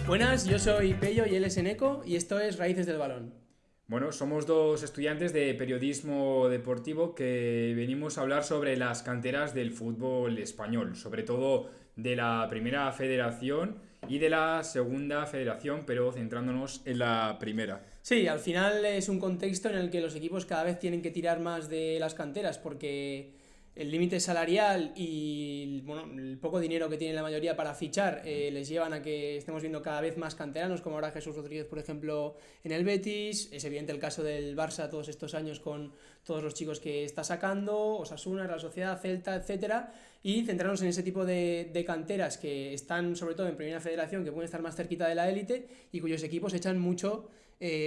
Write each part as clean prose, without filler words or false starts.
Buenas, yo soy Pello y él es Eneco y esto es Raíces del Balón. Bueno, somos dos estudiantes de periodismo deportivo que venimos a hablar sobre las canteras del fútbol español, sobre todo de la Primera Federación y de la Segunda Federación, pero centrándonos en la primera. Sí, al final es un contexto en el que los equipos cada vez tienen que tirar más de las canteras porque el límite salarial y bueno, el poco dinero que tiene la mayoría para fichar les llevan a que estemos viendo cada vez más canteranos, como ahora Jesús Rodríguez, por ejemplo, en el Betis. Es evidente el caso del Barça todos estos años con todos los chicos que está sacando, Osasuna, Real Sociedad, Celta, etcétera, y centrarnos en ese tipo de canteras que están sobre todo en Primera Federación, que pueden estar más cerquita de la élite y cuyos equipos echan mucho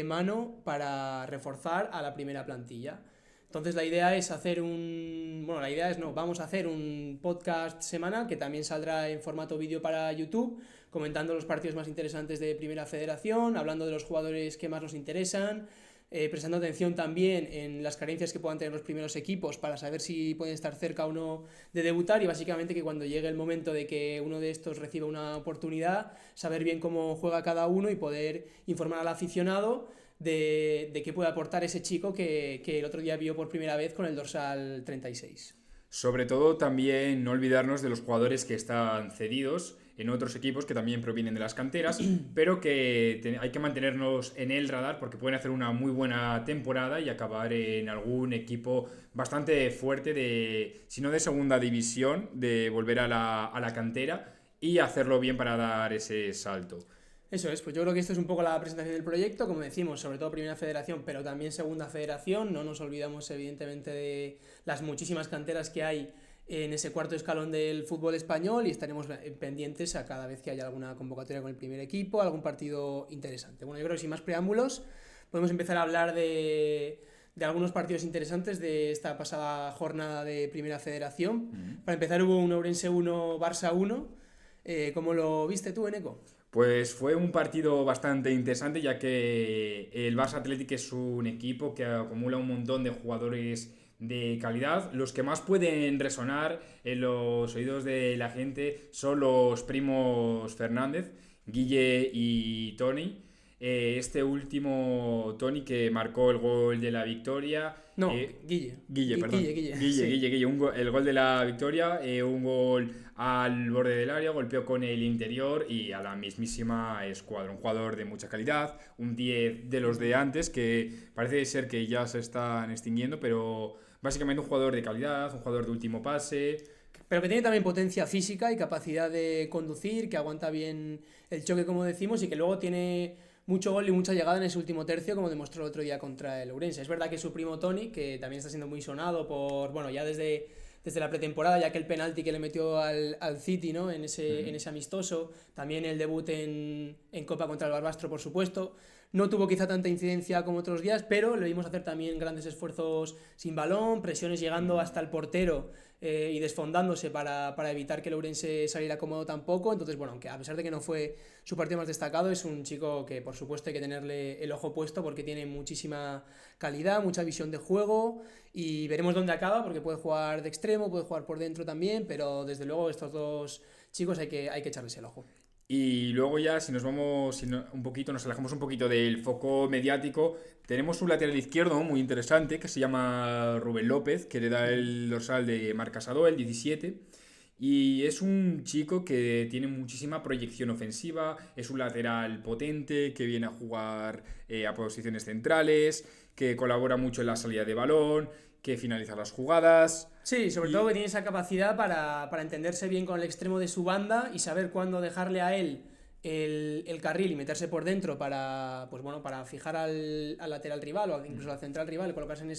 mano para reforzar a la primera plantilla. Entonces la idea es hacer vamos a hacer un podcast semanal que también saldrá en formato vídeo para YouTube, comentando los partidos más interesantes de Primera Federación, hablando de los jugadores que más nos interesan, prestando atención también en las carencias que puedan tener los primeros equipos para saber si pueden estar cerca o no de debutar, y básicamente que cuando llegue el momento de que uno de estos reciba una oportunidad, saber bien cómo juega cada uno y poder informar al aficionado de qué puede aportar ese chico que el otro día vio por primera vez con el dorsal 36. Sobre todo también no olvidarnos de los jugadores que están cedidos en otros equipos que también provienen de las canteras, pero que hay que mantenernos en el radar porque pueden hacer una muy buena temporada y acabar en algún equipo bastante fuerte si no de segunda división, de volver a la cantera y hacerlo bien para dar ese salto. Eso es, pues yo creo que esto es un poco la presentación del proyecto, como decimos, sobre todo Primera Federación, pero también Segunda Federación. No nos olvidamos evidentemente de las muchísimas canteras que hay en ese cuarto escalón del fútbol español, y estaremos pendientes a cada vez que haya alguna convocatoria con el primer equipo, algún partido interesante. Bueno, yo creo que sin más preámbulos podemos empezar a hablar de algunos partidos interesantes de esta pasada jornada de Primera Federación. Para empezar, hubo un Ourense 1, Barça 1. ¿Cómo lo viste tú, Eneco? Pues fue un partido bastante interesante, ya que el Barça Athletic es un equipo que acumula un montón de jugadores de calidad. Los que más pueden resonar en los oídos de la gente son los primos Fernández, Guille y Tony. Este último, Tony, que marcó el gol de la victoria. No, Guille. Perdón. Sí. Guille. El gol de la victoria, un gol al borde del área, golpeó con el interior y a la mismísima escuadra. Un jugador de mucha calidad, un 10 de los de antes, que parece ser que ya se están extinguiendo, pero básicamente un jugador de calidad, un jugador de último pase. Pero que tiene también potencia física y capacidad de conducir, que aguanta bien el choque, como decimos, y que luego tiene mucho gol y mucha llegada en ese último tercio, como demostró el otro día contra el Ourense. Es verdad que su primo Tony, que también está siendo muy sonado ya desde la pretemporada, ya que el penalti que le metió al City, ¿no? en ese amistoso, también el debut en Copa contra el Barbastro, por supuesto. No tuvo quizá tanta incidencia como otros días, pero le vimos hacer también grandes esfuerzos sin balón, presiones llegando hasta el portero y desfondándose para evitar que el Ourense saliera cómodo tampoco. Entonces, bueno, aunque a pesar de que no fue su partido más destacado, es un chico que por supuesto hay que tenerle el ojo puesto porque tiene muchísima calidad, mucha visión de juego, y veremos dónde acaba porque puede jugar de extremo, puede jugar por dentro también, pero desde luego estos dos chicos hay que echarles el ojo. Y luego ya, si nos vamos nos alejamos un poquito del foco mediático, tenemos un lateral izquierdo muy interesante que se llama Rubén López, que le da el dorsal de Marc Casado, el 17. Y es un chico que tiene muchísima proyección ofensiva, es un lateral potente, que viene a jugar a posiciones centrales, que colabora mucho en la salida de balón, que finaliza las jugadas. Sí, sobre todo que tiene esa capacidad para entenderse bien con el extremo de su banda y saber cuándo dejarle a él el carril y meterse por dentro para fijar al lateral rival o incluso al central rival, colocarse en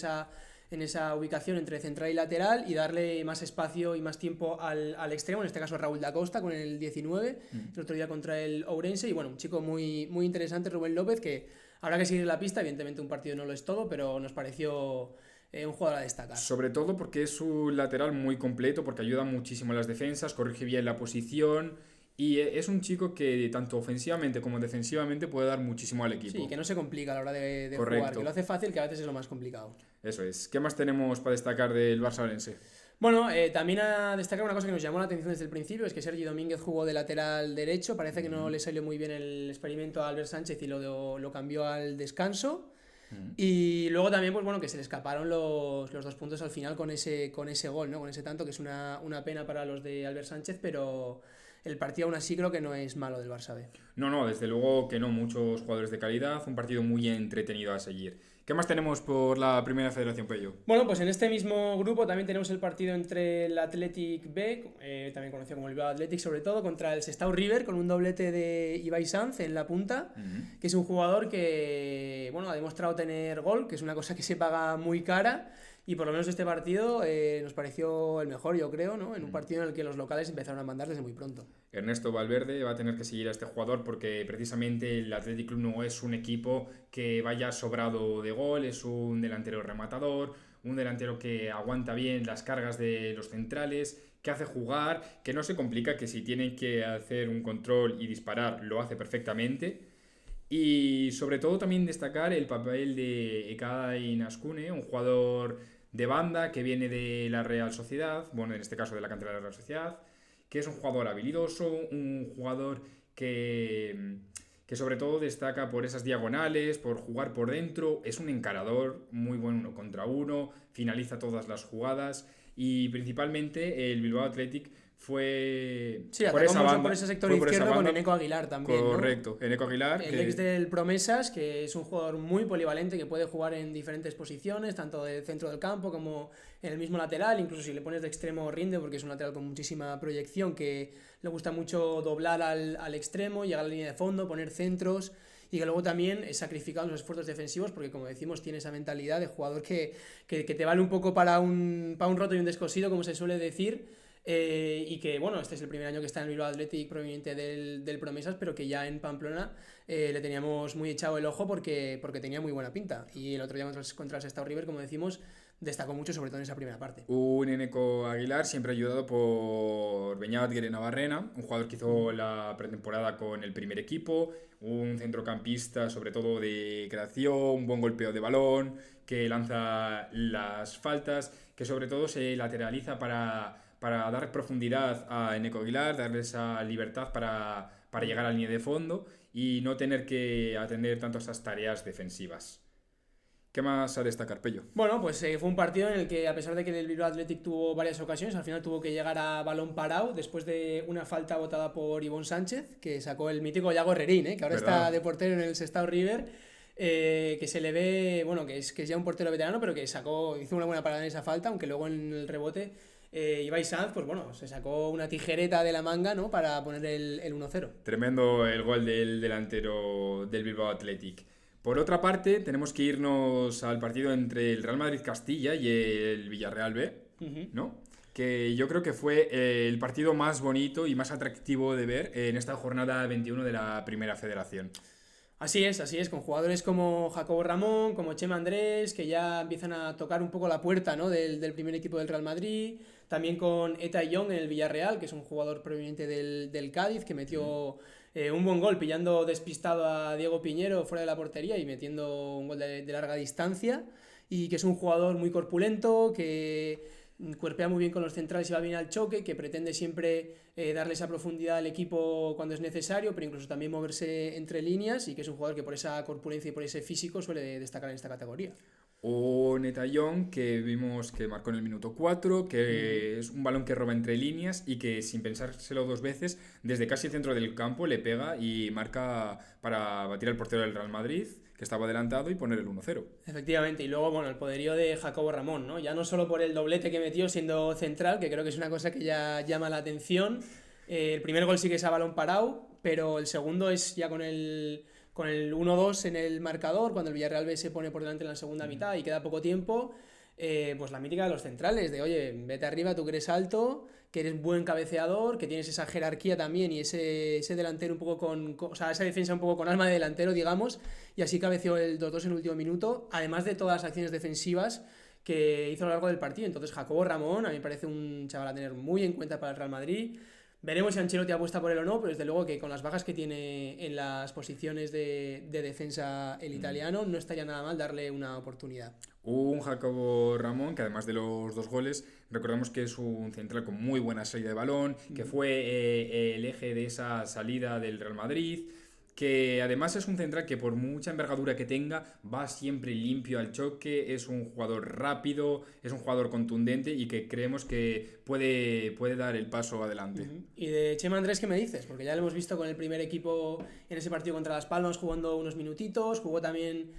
esa ubicación entre central y lateral y darle más espacio y más tiempo al extremo, en este caso Raúl da Costa con el 19, el otro día contra el Ourense. Y bueno, un chico muy, muy interesante, Rubén López, que habrá que seguir la pista. Evidentemente un partido no lo es todo, pero nos pareció un jugador a destacar. Sobre todo porque es un lateral muy completo, porque ayuda muchísimo a las defensas, corrige bien la posición y es un chico que tanto ofensivamente como defensivamente puede dar muchísimo al equipo. Sí, que no se complica a la hora de Correcto. jugar, que lo hace fácil, que a veces es lo más complicado. Eso es. ¿Qué más tenemos para destacar del Barça Ourense? Bueno, también a destacar una cosa que nos llamó la atención desde el principio, es que Sergi Domínguez jugó de lateral derecho, parece que no Ujú, le salió muy bien el experimento a Albert Sánchez y lo cambió al descanso. ujú. Y luego también, pues bueno, que se le escaparon los 2 puntos al final con ese gol, ¿no? Con ese tanto, que es una pena para los de Albert Sánchez, pero el partido aún así creo que no es malo del Barça B. No, no, desde luego que no, muchos jugadores de calidad, un partido muy entretenido a seguir. ¿Qué más tenemos por la Primera Federación, Pello? Bueno, pues en este mismo grupo también tenemos el partido entre el Athletic B, también conocido como el Bilbao Athletic sobre todo, contra el Sestao River, con un doblete de Ibai Sanz en la punta, Ujú. que es un jugador que, bueno, ha demostrado tener gol, que es una cosa que se paga muy cara, y por lo menos este partido nos pareció el mejor, yo creo, ¿no? En un partido en el que los locales empezaron a mandar desde muy pronto. Ernesto Valverde va a tener que seguir a este jugador porque precisamente el Athletic Club no es un equipo que vaya sobrado de gol, es un delantero rematador, un delantero que aguanta bien las cargas de los centrales, que hace jugar, que no se complica, que si tiene que hacer un control y disparar lo hace perfectamente. Y sobre todo también destacar el papel de Ekay Naskune, un jugador de banda que viene de la Real Sociedad, bueno, en este caso de la cantera de la Real Sociedad, que es un jugador habilidoso, un jugador que sobre todo destaca por esas diagonales, por jugar por dentro, es un encarador muy bueno uno contra uno, finaliza todas las jugadas y principalmente el Bilbao Athletic Sí, por atacó esa mucho por banda, ese sector fue por esa izquierdo con banda, Eneco Aguilar también, ¿no? correcto, Eneco Aguilar, El ex que del Promesas, que es un jugador muy polivalente que puede jugar en diferentes posiciones, tanto de centro del campo como en el mismo lateral, incluso si le pones de extremo rinde, porque es un lateral con muchísima proyección, que le gusta mucho doblar al extremo, llegar a la línea de fondo, poner centros, y que luego también es sacrificado en los esfuerzos defensivos, porque como decimos, tiene esa mentalidad de jugador que te vale un poco para un roto y un descosido, como se suele decir. Y que, bueno, este es el primer año que está en el Bilbao Athletic proveniente del Promesas, pero que ya en Pamplona le teníamos muy echado el ojo porque tenía muy buena pinta. Y el otro día contra el Sestao River, como decimos, destacó mucho, sobre todo en esa primera parte. un Eneco Aguilar siempre ayudado por Beñat Navarrena, un jugador que hizo la pretemporada con el primer equipo, un centrocampista sobre todo de creación, un buen golpeo de balón, que lanza las faltas, que sobre todo se lateraliza para dar profundidad a Eneco Aguilar, darle esa libertad para llegar a la línea de fondo y no tener que atender tanto esas tareas defensivas. ¿Qué más a destacar, Pello? Bueno, pues fue un partido en el que, a pesar de que el Bilbao Athletic tuvo varias ocasiones, al final tuvo que llegar a balón parado después de una falta botada por Ivón Sánchez, que sacó el mítico Yago Herrerín, que ahora está ¿Verdad? de portero en el Sestao River, que se le ve, bueno, que es ya un portero veterano, pero que hizo una buena parada en esa falta, aunque luego en el rebote Ibai Sanz, pues bueno, se sacó una tijereta de la manga, ¿no? Para poner el 1-0. Tremendo el gol del delantero del Bilbao Athletic. Por otra parte, tenemos que irnos al partido entre el Real Madrid-Castilla y el Villarreal B, Ujú. ¿no? Que yo creo que fue el partido más bonito y más atractivo de ver en esta jornada 21 de la Primera Federación. Así es, con jugadores como Jacobo Ramón, como Chema Andrés, que ya empiezan a tocar un poco la puerta, ¿no? del primer equipo del Real Madrid. También con Eta Young en el Villarreal, que es un jugador proveniente del Cádiz, que metió un buen gol pillando despistado a Diego Piñero fuera de la portería y metiendo un gol de larga distancia. Y que es un jugador muy corpulento, que cuerpea muy bien con los centrales y va bien al choque, que pretende siempre darle esa profundidad al equipo cuando es necesario, pero incluso también moverse entre líneas, y que es un jugador que por esa corpulencia y por ese físico suele destacar en esta categoría. O Netallón, que vimos que marcó en el minuto 4, Ujú. que es un balón que roba entre líneas y que sin pensárselo dos veces, desde casi el centro del campo le pega y marca para batir al portero del Real Madrid, que estaba adelantado, y poner el 1-0. Efectivamente, y luego, bueno, el poderío de Jacobo Ramón, ¿no? Ya no solo por el doblete que metió siendo central, que creo que es una cosa que ya llama la atención. El primer gol sí que es a balón parado, pero el segundo es ya con el 1-2 en el marcador, cuando el Villarreal B se pone por delante en la segunda mitad y queda poco tiempo. Pues la mítica de los centrales, de oye, vete arriba, tú que eres alto, que eres buen cabeceador, que tienes esa jerarquía también y ese delantero un poco o sea, esa defensa un poco con alma de delantero, digamos, y así cabeció el 2-2 en el último minuto, además de todas las acciones defensivas que hizo a lo largo del partido. Entonces Jacobo Ramón a mí me parece un chaval a tener muy en cuenta para el Real Madrid. Veremos si Ancelotti apuesta por él o no, pero desde luego que con las bajas que tiene en las posiciones de defensa el italiano, no estaría nada mal darle una oportunidad. Un Jacobo Ramón, que además de los 2 goles, recordamos que es un central con muy buena salida de balón, que fue el eje de esa salida del Real Madrid, que además es un central que por mucha envergadura que tenga, va siempre limpio al choque, es un jugador rápido, es un jugador contundente y que creemos que puede dar el paso adelante. Y de Chema Andrés, ¿qué me dices? Porque ya lo hemos visto con el primer equipo en ese partido contra Las Palmas jugando unos minutitos, jugó también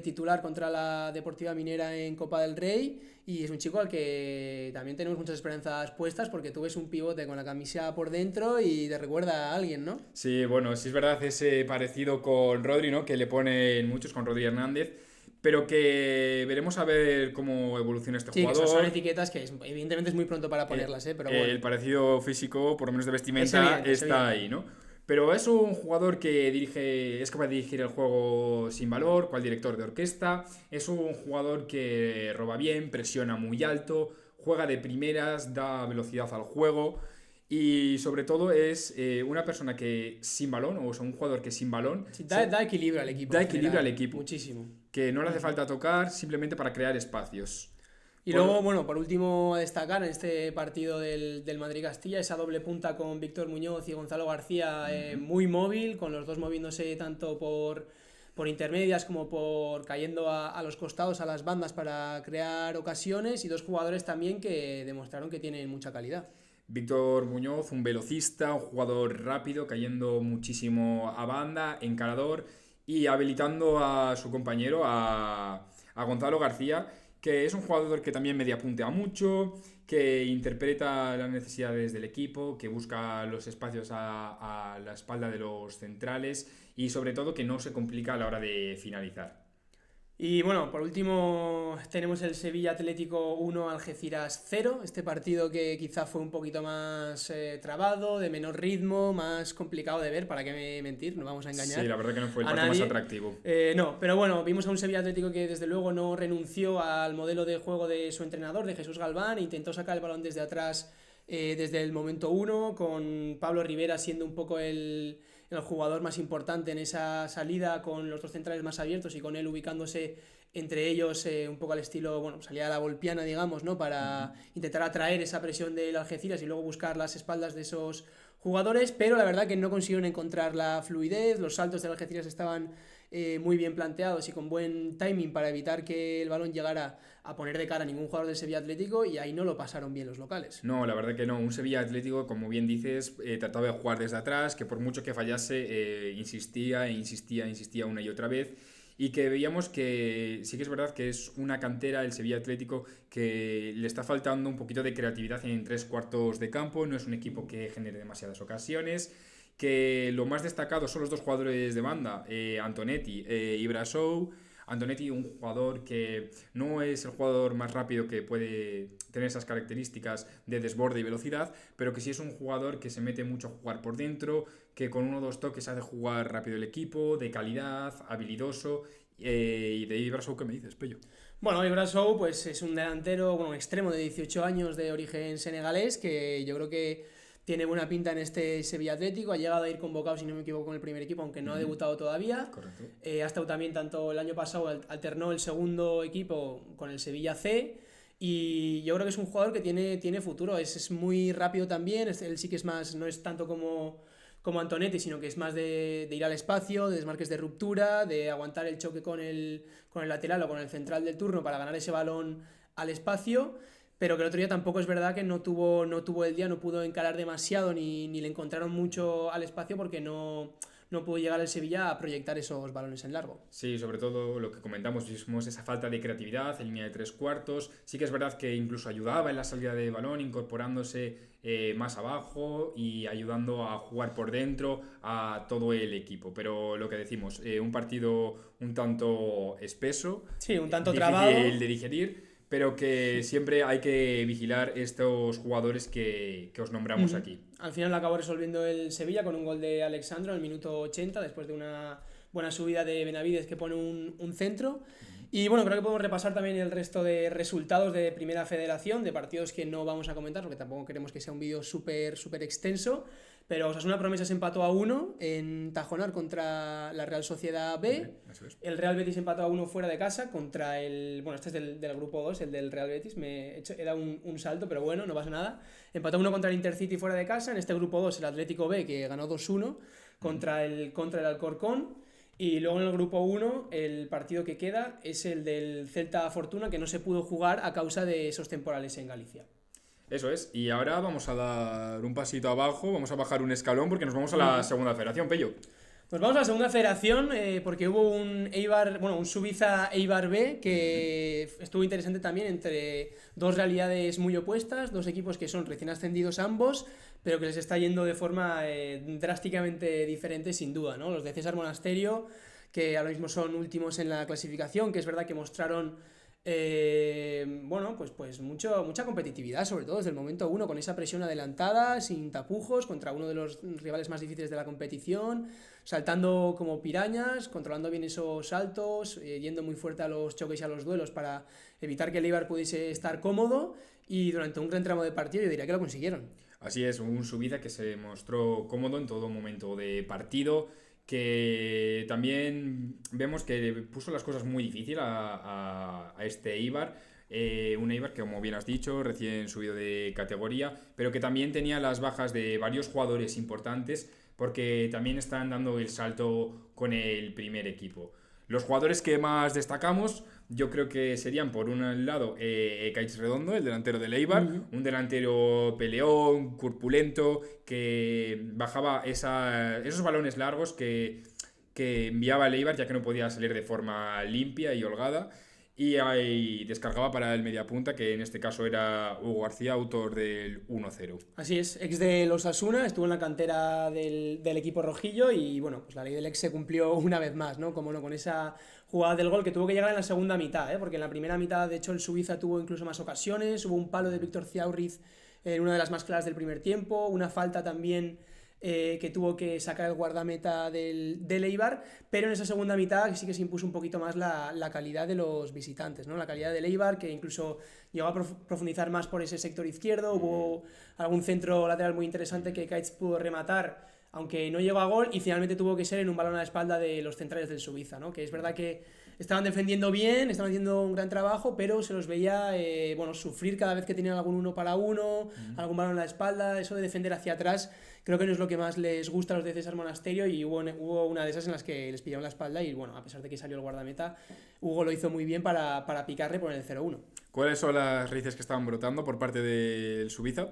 titular contra la Deportiva Minera en Copa del Rey y es un chico al que también tenemos muchas esperanzas puestas porque tú ves un pivote con la camisa por dentro y te recuerda a alguien, ¿no? Sí, bueno, sí es verdad ese parecido con Rodri, ¿no? Que le ponen muchos con Rodri Hernández, pero que veremos a ver cómo evoluciona este Sí, que jugador. son etiquetas que evidentemente es muy pronto para ponerlas, pero bueno. El parecido físico, por lo menos de vestimenta, Es evidente, está ahí, ¿no? Pero es un jugador que es capaz de dirigir el juego sin valor, cual director de orquesta. Es un jugador que roba bien, presiona muy alto, juega de primeras, da velocidad al juego. Y sobre todo es una persona que sin balón, o sea, un jugador que sin balón, Sí, da equilibrio al equipo. da en equilibrio general, al equipo. Muchísimo. Que no le hace falta tocar simplemente para crear espacios. Y luego, bueno, por último, a destacar en este partido del Madrid-Castilla, esa doble punta con Víctor Muñoz y Gonzalo García, muy móvil, con los dos moviéndose tanto por intermedias como por cayendo a los costados, a las bandas para crear ocasiones, y dos jugadores también que demostraron que tienen mucha calidad. Víctor Muñoz, un velocista, un jugador rápido, cayendo muchísimo a banda, encarador y habilitando a su compañero, a Gonzalo García, que es un jugador que también media puntea mucho, que interpreta las necesidades del equipo, que busca los espacios a la espalda de los centrales y sobre todo que no se complica a la hora de finalizar. Y bueno, por último tenemos el Sevilla Atlético 1, Algeciras 0, este partido que quizá fue un poquito más trabado, de menor ritmo, más complicado de ver, para qué mentir, no vamos a engañar. Sí, la verdad que no fue el a partido más nadie. atractivo. No, pero bueno, vimos a un Sevilla Atlético que desde luego no renunció al modelo de juego de su entrenador, de Jesús Galván, e intentó sacar el balón desde atrás desde el momento 1, con Pablo Rivera siendo un poco el jugador más importante en esa salida, con los dos centrales más abiertos y con él ubicándose entre ellos un poco al estilo, bueno, salía a la volpiana, digamos, ¿no? Para intentar atraer esa presión del Algeciras y luego buscar las espaldas de esos jugadores, pero la verdad que no consiguieron encontrar la fluidez, los saltos del Algeciras estaban muy bien planteados y con buen timing para evitar que el balón llegara a poner de cara a ningún jugador del Sevilla Atlético, y ahí no lo pasaron bien los locales. No, la verdad que no. Un Sevilla Atlético, como bien dices, trataba de jugar desde atrás, que por mucho que fallase, insistía una y otra vez. Y que veíamos que sí que es verdad que es una cantera el Sevilla Atlético que le está faltando un poquito de creatividad en 3 cuartos de campo. No es un equipo que genere demasiadas ocasiones. Que lo más destacado son los dos jugadores de banda, Antonetti y Brasou. Antonetti, un jugador que no es el jugador más rápido que puede tener esas características de desborde y velocidad, pero que sí es un jugador que se mete mucho a jugar por dentro, que con 1 o 2 toques hace jugar rápido el equipo, de calidad, habilidoso. Y de Ibrasou, ¿qué me dices, Pello? Bueno, Ibrasou pues es un delantero, bueno, un extremo de 18 años de origen senegalés que yo creo que tiene buena pinta en este Sevilla Atlético, ha llegado a ir convocado, si no me equivoco, con el primer equipo, aunque no ha debutado todavía. Correcto. Ha estado también, tanto el año pasado, alternó el segundo equipo con el Sevilla C, y yo creo que es un jugador que tiene futuro, es muy rápido también, él sí que es más, no es tanto como Antonetti, sino que es más de ir al espacio, de desmarques de ruptura, de aguantar el choque con el lateral o con el central del turno para ganar ese balón al espacio, pero que el otro día tampoco es verdad que no tuvo el día, no pudo encarar demasiado ni le encontraron mucho al espacio porque no pudo llegar el Sevilla a proyectar esos balones en largo. Sí, sobre todo lo que comentamos, vimos esa falta de creatividad en línea de 3 cuartos. Sí que es verdad que incluso ayudaba en la salida de balón, incorporándose más abajo y ayudando a jugar por dentro a todo el equipo. Pero lo que decimos, un partido un tanto espeso, sí, un tanto difícil trabado de digerir, pero que siempre hay que vigilar estos jugadores que os nombramos aquí. Al final acabó resolviendo el Sevilla con un gol de Alexandro en el minuto 80, después de una buena subida de Benavides que pone un centro. Y bueno, creo que podemos repasar también el resto de resultados de Primera Federación, de partidos que no vamos a comentar, porque tampoco queremos que sea un vídeo súper extenso. Pero Osasuna Promesas empató a 1 en Tajonar contra la Real Sociedad B. Eso es. El Real Betis empató a 1 fuera de casa contra el... Bueno, este es del grupo 2, el del Real Betis. He dado un salto, pero bueno, no pasa nada. Empató a 1 contra el Intercity fuera de casa. En este grupo 2 el Atlético B, que ganó 2-1 contra el Alcorcón. Y luego en el grupo 1 el partido que queda es el del Celta Fortuna, que no se pudo jugar a causa de esos temporales en Galicia. Eso es, y ahora vamos a dar un pasito abajo, vamos a bajar un escalón porque nos vamos a la segunda federación, Pello. Nos vamos a la segunda federación porque hubo un Subiza Eibar B que estuvo interesante también, entre dos realidades muy opuestas, dos equipos que son recién ascendidos ambos, pero que les está yendo de forma drásticamente diferente sin duda, ¿no? Los de César Monasterio, que ahora mismo son últimos en la clasificación, que es verdad que mostraron pues mucha competitividad, sobre todo desde el momento 1, con esa presión adelantada, sin tapujos, contra uno de los rivales más difíciles de la competición, saltando como pirañas, controlando bien esos saltos, yendo muy fuerte a los choques y a los duelos para evitar que el Eibar pudiese estar cómodo, y durante un gran tramo de partido yo diría que lo consiguieron. Así es, un Subiza que se mostró cómodo en todo momento de partido, que también vemos que puso las cosas muy difícil a este Eibar. Un Eibar que, como bien has dicho, recién subido de categoría, pero que también tenía las bajas de varios jugadores importantes, porque también están dando el salto con el primer equipo. Los jugadores que más destacamos, yo creo que serían, por un lado, Caich Redondo, el delantero del Eibar, un delantero peleón, corpulento, que bajaba esos balones largos que enviaba el Eibar, ya que no podía salir de forma limpia y holgada, y ahí descargaba para el mediapunta, que en este caso era Hugo García, autor del 1-0. Así es, ex de los Asuna, estuvo en la cantera del equipo rojillo y bueno, pues la ley del ex se cumplió una vez más, ¿no? Como no, con esa jugada del gol que tuvo que llegar en la segunda mitad, porque en la primera mitad, de hecho, el Suiza tuvo incluso más ocasiones, hubo un palo de Víctor Ciaurriz en una de las más claras del primer tiempo, una falta también que tuvo que sacar el guardameta del Eibar, pero en esa segunda mitad sí que se impuso un poquito más la calidad de los visitantes, ¿no? La calidad del Eibar, que incluso llegó a profundizar más por ese sector izquierdo, hubo algún centro lateral muy interesante que Caich pudo rematar, aunque no llegó a gol, y finalmente tuvo que ser en un balón a la espalda de los centrales del Suiza, ¿no? Que es verdad que estaban defendiendo bien, estaban haciendo un gran trabajo, pero se los veía sufrir cada vez que tenían algún 1 para 1, algún balón a la espalda. Eso de defender hacia atrás creo que no es lo que más les gusta a los de César Monasterio, y hubo una de esas en las que les pillaron la espalda y bueno, a pesar de que salió el guardameta, Hugo lo hizo muy bien para picarle por el 0-1. ¿Cuáles son las raíces que estaban brotando por parte del Subiza?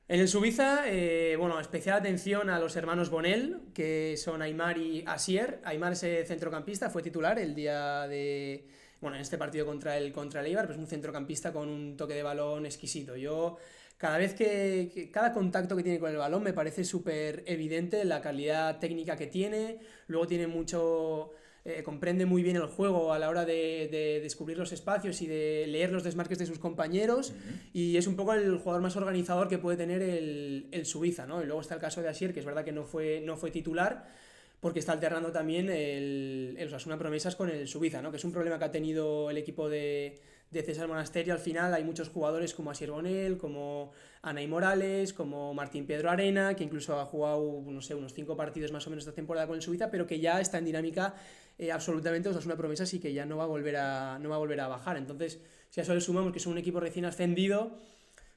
En el Subiza, especial atención a los hermanos Bonel, que son Aimar y Asier. Aimar es centrocampista, fue titular el día de... en este partido contra el Eibar, pues un centrocampista con un toque de balón exquisito. Yo, cada contacto que tiene con el balón me parece súper evidente la calidad técnica que tiene. Luego tiene mucho... comprende muy bien el juego a la hora de descubrir los espacios y de leer los desmarques de sus compañeros, y es un poco el jugador más organizador que puede tener el Suiza, ¿no? Y luego está el caso de Asier, que es verdad que no fue titular, porque está alternando también el Osasuna Promesas con el Suiza, ¿no? Que es un problema que ha tenido el equipo de César Monasterio. Al final hay muchos jugadores como Asier Bonel, como Anay Morales, como Martín Pedro Arena, que incluso ha jugado, unos 5 partidos más o menos esta temporada con el Suiza, pero que ya está en dinámica absolutamente Osasuna Promesas y que ya no va a volver a bajar. Entonces, si a eso le sumamos que es un equipo recién ascendido,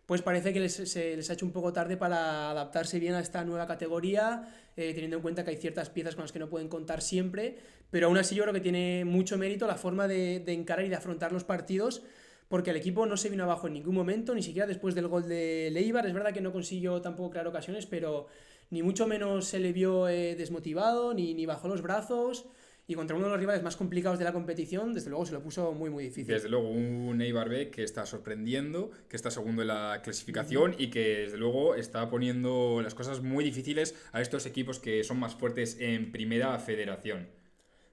pues parece que se les ha hecho un poco tarde para adaptarse bien a esta nueva categoría, teniendo en cuenta que hay ciertas piezas con las que no pueden contar siempre, pero aún así yo creo que tiene mucho mérito la forma de encarar y de afrontar los partidos, porque el equipo no se vino abajo en ningún momento, ni siquiera después del gol de Eibar. Es verdad que no consiguió tampoco crear ocasiones, pero ni mucho menos se le vio desmotivado, ni bajó los brazos. Y contra uno de los rivales más complicados de la competición, desde luego se lo puso muy, muy difícil. Desde luego, un Eibar B que está sorprendiendo, que está segundo en la clasificación y que desde luego está poniendo las cosas muy difíciles a estos equipos que son más fuertes en Primera Federación.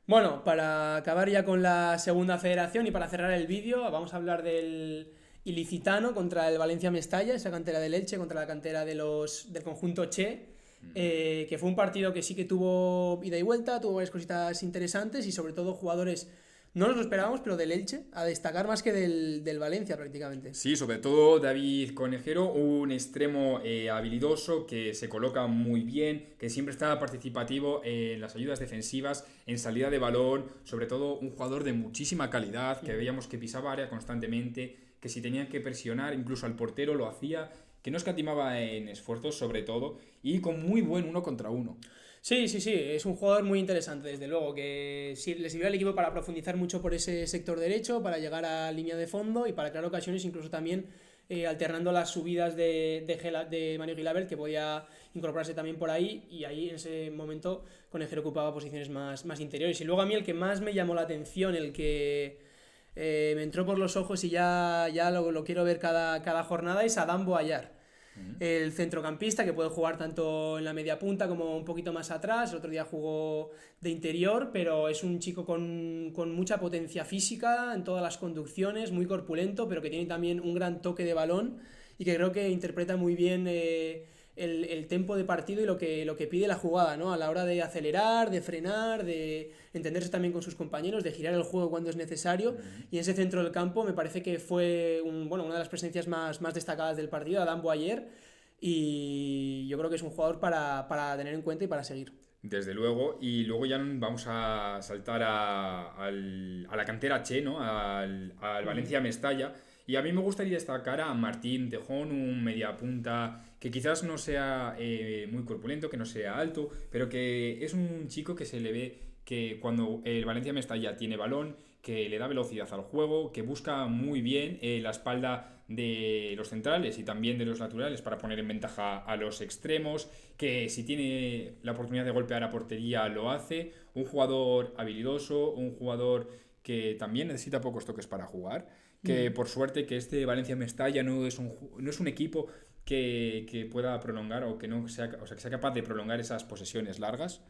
Bueno, para acabar ya con la segunda federación y para cerrar el vídeo, vamos a hablar del Ilicitano contra el Valencia Mestalla, esa cantera del Elche contra la cantera del conjunto Che. Que fue un partido que sí que tuvo ida y vuelta, tuvo varias cositas interesantes y sobre todo jugadores no nos lo esperábamos, pero del Elche, a destacar más que del Valencia prácticamente. Sí, sobre todo David Conejero, un extremo habilidoso que se coloca muy bien, que siempre está participativo en las ayudas defensivas, en salida de balón, sobre todo un jugador de muchísima calidad, que veíamos que pisaba área constantemente, que si tenía que presionar incluso al portero lo hacía, que no escatimaba en esfuerzos sobre todo, y con muy buen 1 contra 1. Sí, es un jugador muy interesante, desde luego, que le sirvió al equipo para profundizar mucho por ese sector derecho, para llegar a línea de fondo y para crear ocasiones, incluso también alternando las subidas de Mario Gilabert, que podía incorporarse también por ahí, y ahí en ese momento Conejero ocupaba posiciones más interiores. Y luego a mí el que más me llamó la atención, el que me entró por los ojos y ya lo quiero ver cada jornada, es Adán Boayar. El centrocampista que puede jugar tanto en la media punta como un poquito más atrás. El otro día jugó de interior, pero es un chico con mucha potencia física en todas las conducciones, muy corpulento, pero que tiene también un gran toque de balón y que creo que interpreta muy bien el tempo de partido y lo que pide la jugada, ¿no? A la hora de acelerar, de frenar, de entenderse también con sus compañeros, de girar el juego cuando es necesario. Y en ese centro del campo me parece que fue una de las presencias más destacadas del partido, Adán Boyer, y yo creo que es un jugador para tener en cuenta y para seguir. Desde luego, y luego ya vamos a saltar a la cantera Che, ¿no? Al Valencia Mestalla. Y a mí me gustaría destacar a Martín Tejón, un mediapunta que quizás no sea muy corpulento, que no sea alto, pero que es un chico que se le ve que cuando el Valencia Mestalla tiene balón, que le da velocidad al juego, que busca muy bien la espalda de los centrales y también de los laterales para poner en ventaja a los extremos, que si tiene la oportunidad de golpear a portería lo hace, un jugador habilidoso, un jugador que también necesita pocos toques para jugar, que por suerte que este Valencia Mestalla no es un equipo que pueda prolongar o que sea capaz de prolongar esas posesiones largas.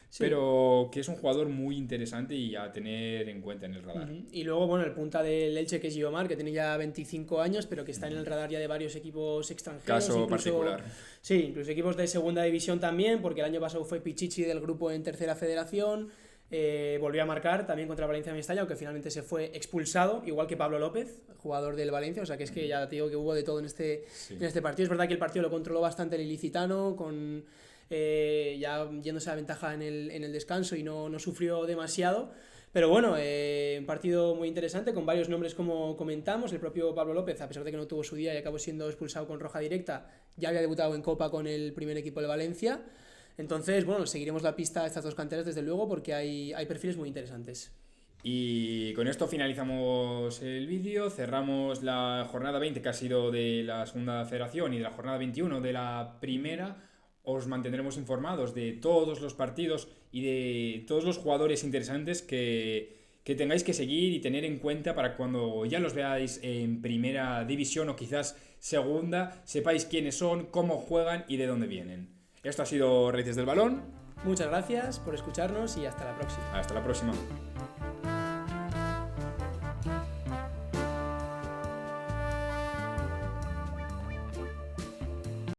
Sí. Pero que es un jugador muy interesante y a tener en cuenta en el radar. Y luego, el punta del Elche, que es Guiomar, que tiene ya 25 años, pero que está en el radar ya de varios equipos extranjeros. Caso particular. Sí, incluso equipos de segunda división también, porque el año pasado fue Pichichi del grupo en tercera federación. Volvió a marcar también contra Valencia Mestalla, aunque finalmente se fue expulsado, igual que Pablo López, jugador del Valencia. O sea que es que ya te digo que hubo de todo en este partido. Es verdad que el partido lo controló bastante el ilicitano, con ya yéndose a la ventaja en el descanso y no sufrió demasiado. Pero bueno, un partido muy interesante con varios nombres como comentamos. El propio Pablo López, a pesar de que no tuvo su día y acabó siendo expulsado con roja directa, ya había debutado en Copa con el primer equipo de Valencia. Entonces, seguiremos la pista a estas dos canteras desde luego porque hay perfiles muy interesantes. Y con esto finalizamos el vídeo, cerramos la jornada 20 que ha sido de la segunda federación y de la jornada 21 de la primera. Os mantendremos informados de todos los partidos y de todos los jugadores interesantes que tengáis que seguir y tener en cuenta para cuando ya los veáis en primera división o quizás segunda, sepáis quiénes son, cómo juegan y de dónde vienen. Esto ha sido Raíces del Balón. Muchas gracias por escucharnos y hasta la próxima. Hasta la próxima.